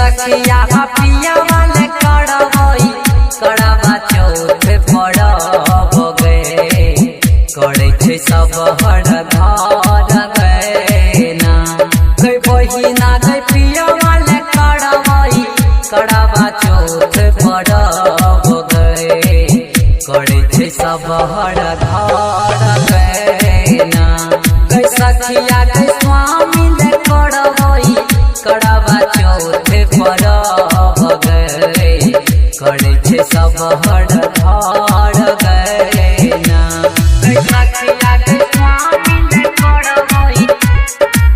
सखिया पिया वाले करवई करवा चौथ पड़ब गे करे छे सब हर घर गए ना गई बहिना गई पिया वाले करवई करवा चौथ पड़ब गे करे छे सब हर घर गए ना गई सखिया गई स्वामी ले करवई करवा चौथ पड़ब गे करे छे सब हर घर गए ना गई सखिया गई स्वामी ले करवई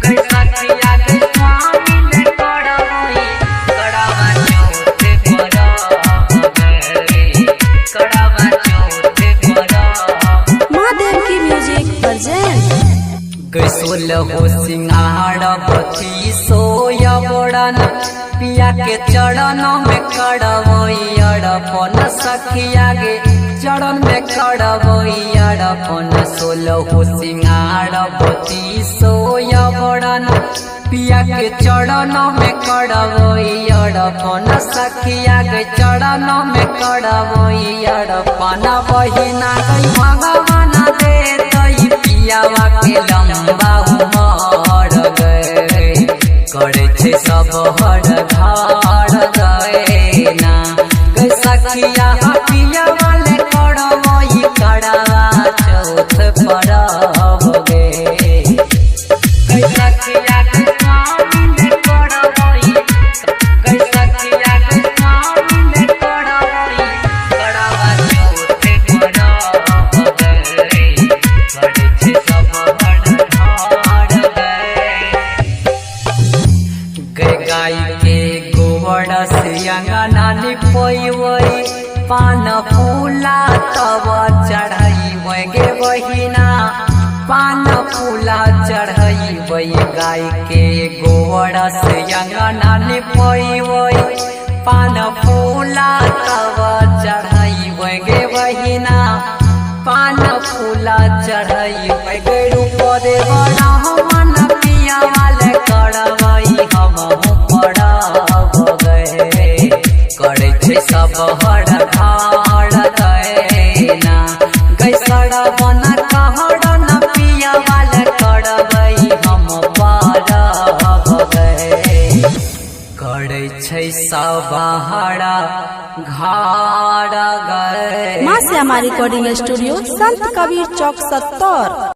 गई सखिया गई स्वामी ले करवई करवा चौथ पड़ब गे करवा चौथ पड़ब। महादेव की म्यूजिक प्रेजेंट। गैसोल हो सिंगार बती सोया बड़न पिया के चरण में करवई अड़पन सखिया गे चरण में करवई अड़पन 16 हो सिंगार बती सोया बड़न पिया के चरण में करवई अड़पन सखिया गे चरण में करवई अड़पन बहिना गई भगवान दे तई पियावा के लंबा उमर गए करे छे सब हर घर गए ना गई सखिया पिया वाले करवई करवा चौथ पड़ब गे गई सखिया के स्वामी ले करवई गई सखिया के स्वामी ले करवई करवा चौथ पड़ब गे करे छे सब हर घर गए गाय के गोबर से अंगना लिपवई पान फूला तब चढ़ई गे बहिना पान फूला चढ़ई गाय के गोबर से अंगना लिपवई पान फूला तब चढ़ई गे बहिना पान फूला चढ़ई गे रूप दे बड़ा मन पिया वाले करवई हम पड़ब गे करे छे सब हर घर गए ना गई सड़वन कहरन पिया वाले करवई हम पड़ब गे करे छे सब हर घर गए। मां श्यामा रिकॉर्डिंग स्टूडियो संत कबीर चौक 70।